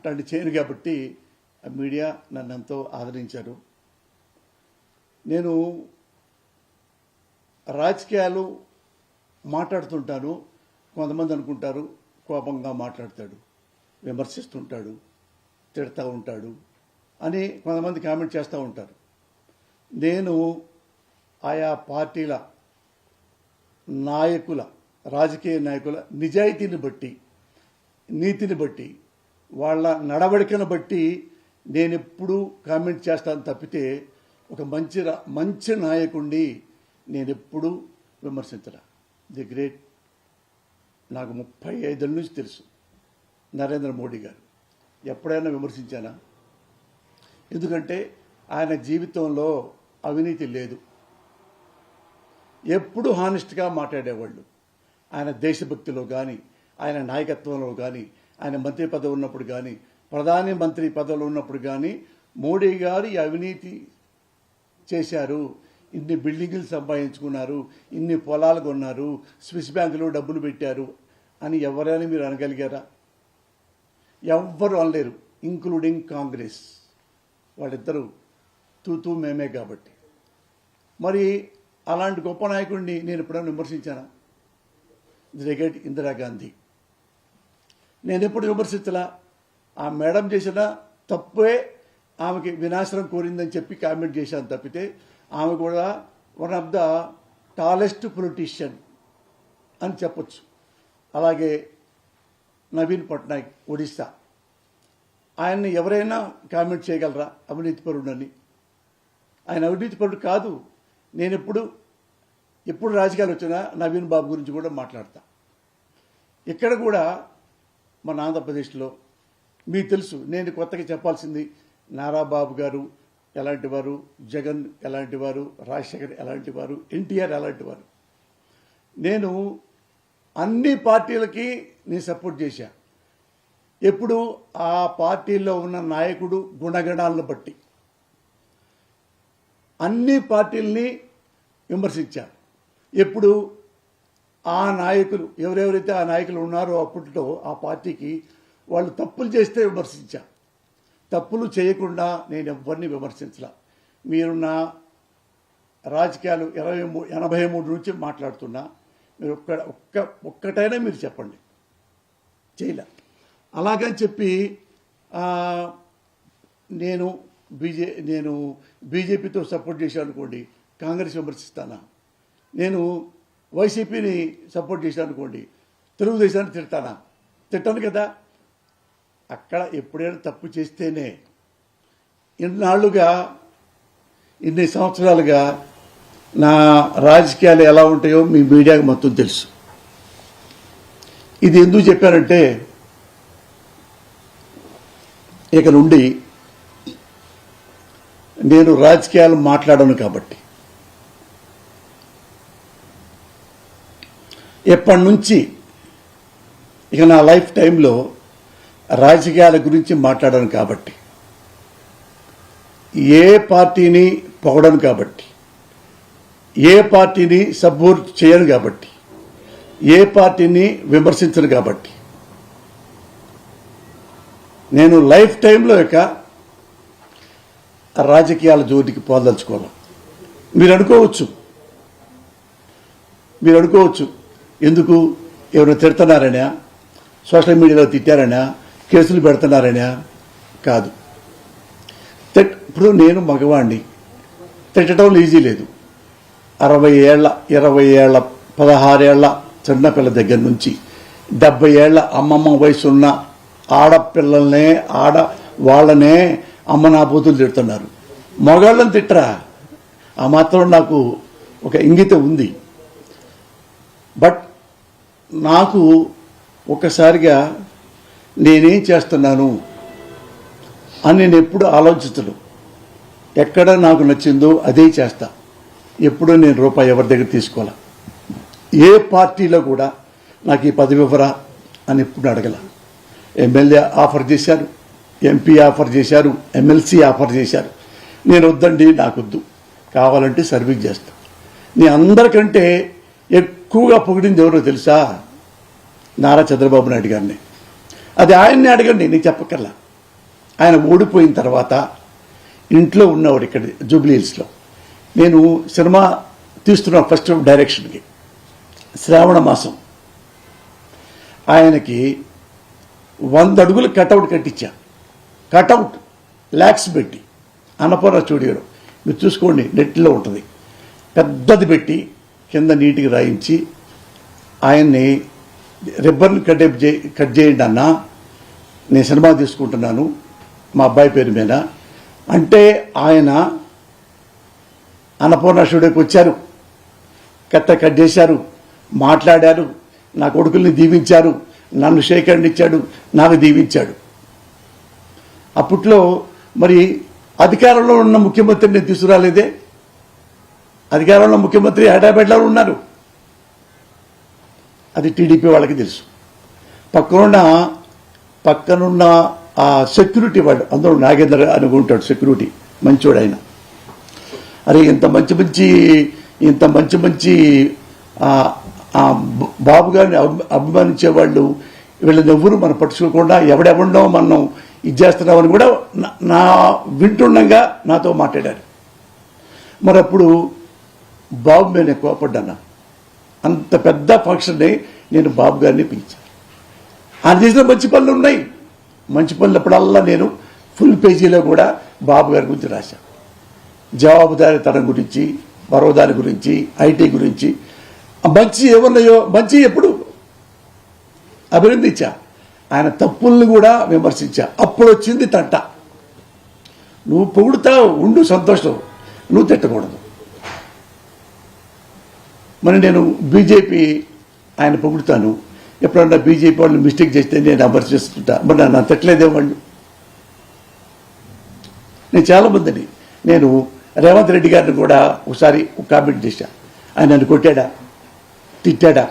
అట్లాంటి చేయను కాబట్టి మీడియా నన్ను ఎంతో ఆదరించారు. నేను రాజకీయాలు మాట్లాడుతుంటాను. కొంతమంది అనుకుంటారు కోపంగా మాట్లాడతాడు, విమర్శిస్తుంటాడు, తిడతా ఉంటాడు అని కొంతమంది కామెంట్ చేస్తూ ఉంటారు. నేను ఆయా పార్టీల నాయకుల, రాజకీయ నాయకుల నిజాయితీని బట్టి, నీతిని బట్టి, వాళ్ళ నడవడికను బట్టి నేను ఎప్పుడూ కామెంట్ చేస్తాను తప్పితే ఒక మంచి నాయకుడిని నేను ఎప్పుడూ విమర్శించరా. ది గ్రేట్, నాకు 35 ఏళ్ళ నుంచి తెలుసు నరేంద్ర మోడీ గారు. ఎప్పుడైనా విమర్శించానా? ఎందుకంటే ఆయన జీవితంలో అవినీతి లేదు. ఎప్పుడు హానెస్ట్గా మాట్లాడేవాళ్ళు. ఆయన దేశభక్తిలో కానీ, ఆయన నాయకత్వంలో కానీ, ఆయన మంత్రి పదవి ఉన్నప్పుడు కానీ, ప్రధాని మంత్రి పదవిలో ఉన్నప్పుడు కానీ మోడీ గారు ఈ అవినీతి చేశారు, ఇన్ని బిల్డింగులు సంపాదించుకున్నారు, ఇన్ని పొలాలు కొన్నారు, స్విస్ బ్యాంకులో డబ్బులు పెట్టారు అని ఎవరైనా మీరు అనగలిగారా? ఎవ్వరు అనలేరు, ఇంక్లూడింగ్ కాంగ్రెస్. వాళ్ళిద్దరూ తూతూ మేమే కాబట్టి. మరి అలాంటి గొప్ప నాయకుడిని నేను ఎప్పుడైనా విమర్శించానా? దిగేట్ ఇందిరాగాంధీ నేను ఎప్పుడు విమర్శించలా. ఆ మేడం చేసిన తప్పే ఆమెకి వినాశనం కోరిందని చెప్పి కామెంట్ చేశాను తప్పితే ఆమె కూడా one of the tallest politician అని చెప్పొచ్చు. అలాగే నవీన్ పట్నాయక్ ఒడిస్సా, ఆయన్ని ఎవరైనా కామెంట్ చేయగలరా అవినీతిపరుడని? ఆయన అవినీతిపరుడు కాదు. నేను ఎప్పుడు రాజకీయాలు వచ్చినా నవీన్ బాబు గురించి కూడా మాట్లాడతా. ఇక్కడ కూడా మన ఆంధ్రప్రదేశ్లో మీకు తెలుసు, నేను కొత్తగా చెప్పాల్సింది నారా బాబు గారు ఎలాంటి వారు, జగన్ ఎలాంటి వారు, రాజశేఖర్ ఎలాంటి వారు, ఎన్టీఆర్ ఎలాంటి వారు. నేను అన్ని పార్టీలకి నేను సపోర్ట్ చేశా. ఎప్పుడు ఆ పార్టీల్లో ఉన్న నాయకుడు గుణగణాలను బట్టి అన్ని పార్టీల్ని విమర్శించా. ఎప్పుడు ఆ నాయకులు ఎవరెవరైతే ఆ నాయకులు ఉన్నారో అప్పట్లో ఆ పార్టీకి వాళ్ళు తప్పులు చేస్తే విమర్శించా. తప్పులు చేయకుండా నేను ఎవరిని విమర్శించలా. మీరు నా రాజకీయాలు 83 నుంచి మాట్లాడుతున్నా, మీరు ఒక్కటైనా మీరు చెప్పండి. చేయలే. అలాగని చెప్పి నేను బీజేపీతో సపోర్ట్ చేశాను అనుకోండి, కాంగ్రెస్ విమర్శిస్తానా? నేను వైసీపీని సపోర్ట్ చేశాను అనుకోండి, తెలుగుదేశాన్ని తిడతానా? తిట్టాను కదా. అక్కడ ఎప్పుడైనా తప్పు చేస్తేనే. ఇన్ని సంవత్సరాలుగా నా రాజకీయాలు ఎలా ఉంటాయో మీ మీడియాకి మొత్తం తెలుసు. ఇది ఎందుకు చెప్పారంటే, ఇక నుండి నేను రాజకీయాలు మాట్లాడను కాబట్టి. ఎప్పటి నుంచి ఇక నా లైఫ్ టైంలో రాజకీయాల గురించి మాట్లాడను కాబట్టి, ఏ పార్టీని పొగడను కాబట్టి, ఏ పార్టీని సపోర్ట్ చేయను కాబట్టి, ఏ పార్టీని విమర్శించను కాబట్టి నేను లైఫ్ టైంలో ఇక రాజకీయాల జోలికి పోదలుచుకోవాలి. మీరు అనుకోవచ్చు ఎందుకు ఎవరు తిడుతున్నారనా, సోషల్ మీడియాలో తిట్టారనా, కేసులు పెడుతున్నారనా? కాదు. ఇప్పుడు నేను మగవాణ్ణి, తిట్టడం ఈజీ లేదు. 60 ఏళ్ల 20 ఏళ్ల 16 ఏళ్ల చిన్నపిల్ల దగ్గర నుంచి 70 ఏళ్ల అమ్మమ్మ వయసున్న ఆడపిల్లల్నే వాళ్ళనే అమ్మ నా బూతులు తిడుతున్నారు. మగాళ్ళని తిట్టరా? ఆ మాత్రం నాకు ఒక ఇంగితం ఉంది. బట్ నాకు ఒక్కసారిగా నేనేం చేస్తున్నాను అని నేను ఎప్పుడు ఆలోచించను. ఎక్కడ నాకు నచ్చిందో అదే చేస్తా. ఎప్పుడూ నేను రూపాయి ఎవరి దగ్గర తీసుకోవాలా. ఏ పార్టీలో కూడా నాకు ఈ పదవి ఇవ్వరా అని ఎప్పుడు అడగల. ఎమ్మెల్యే ఆఫర్ చేశారు, ఎంపీ ఆఫర్ చేశారు, ఎమ్మెల్సీ ఆఫర్ చేశారు. నేను వద్దండి, నాకొద్దు, కావాలంటే సర్వీస్ చేస్తా. నీ అందరికంటే ఎక్కువగా పొగిడింది ఎవరో తెలుసా? నారా చంద్రబాబు నాయుడు గారిని. అది ఆయన్ని అడగండి, నేను చెప్పక్కర్లా. ఆయన ఓడిపోయిన తర్వాత ఇంట్లో ఉన్నవాడు ఇక్కడ జూబ్లీ హిల్స్లో. నేను సినిమా తీస్తున్నా ఫస్ట్ డైరెక్షన్కి, శ్రావణ మాసం. ఆయనకి 100 అడుగులు కటౌట్ కట్టించా. కటౌట్ ల్యాక్స్ పెట్టి అన్నపూర్ణ స్టూడియోలో, మీరు చూసుకోండి, నెట్లో ఉంటుంది. పెద్దది పెట్టి కింద నీటికి రాయించి ఆయన్ని రిబ్బన్ కట్ చేయండి అన్నా, నేను సినిమా తీసుకుంటున్నాను మా అబ్బాయి పేరు మీద అంటే ఆయన అన్నపూర్ణ స్టూడియోకి వచ్చారు, కట్ చేశారు, మాట్లాడారు, నా కొడుకుల్ని దీవించారు, నన్ను షేక్ ఇచ్చాడు, నాకు దీవించాడు. అప్పట్లో మరి అధికారంలో ఉన్న ముఖ్యమంత్రిని తీసుకురాలేదే. అధికారంలో ముఖ్యమంత్రి హైదరాబాద్లో ఉన్నారు, అది టీడీపీ వాళ్ళకి తెలుసు. పక్కనున్న ఆ సెక్యూరిటీ వాడు, అందరూ నాగేంద్ర అనుకుంటాడు, సెక్యూరిటీ మంచోడు ఆయన. అరే ఇంత మంచి మంచి బాబు గారిని అభిమానించే వాళ్ళు వీళ్ళని ఎవరు మనం పట్టించుకోకుండా ఎవడెవడో మనం ఇది చేస్తున్నామని కూడా నా వింటుండగా నాతో మాట్లాడారు. మరి అప్పుడు బాబు మీద నేను కోపడ్డాను. అంత పెద్ద ఫంక్షన్ని నేను బాబు గారిని పిలిచాను. ఆయన చేసిన మంచి పనులు ఉన్నాయి. మంచి పనులప్పుడల్లా నేను ఫుల్ పేజీలో కూడా బాబు గారి గురించి రాశాను. జవాబుదారీతనం గురించి, పరోదాని గురించి, ఐటీ గురించి, మంచి ఏమన్నాయో మంచి ఎప్పుడు అభినందించా. ఆయన తప్పుల్ని కూడా విమర్శించా. అప్పుడు వచ్చింది తంట. నువ్వు పొగుడుతావు, ఉండు సంతోషం, నువ్వు తిట్టకూడదు. మరి నేను బీజేపీ ఆయన పొగుడుతాను, ఎప్పుడన్నా బీజేపీ వాళ్ళు మిస్టేక్ చేస్తే నేను విమర్శిస్తుంటా. మరి నన్ను తిట్టలేదే వాళ్ళు. నేను చాలామందిని, నేను రేవంత్ రెడ్డి గారిని కూడా ఒకసారి కామెంట్ చేశా. ఆయన నన్ను కొట్టాడా, తిట్టాడా,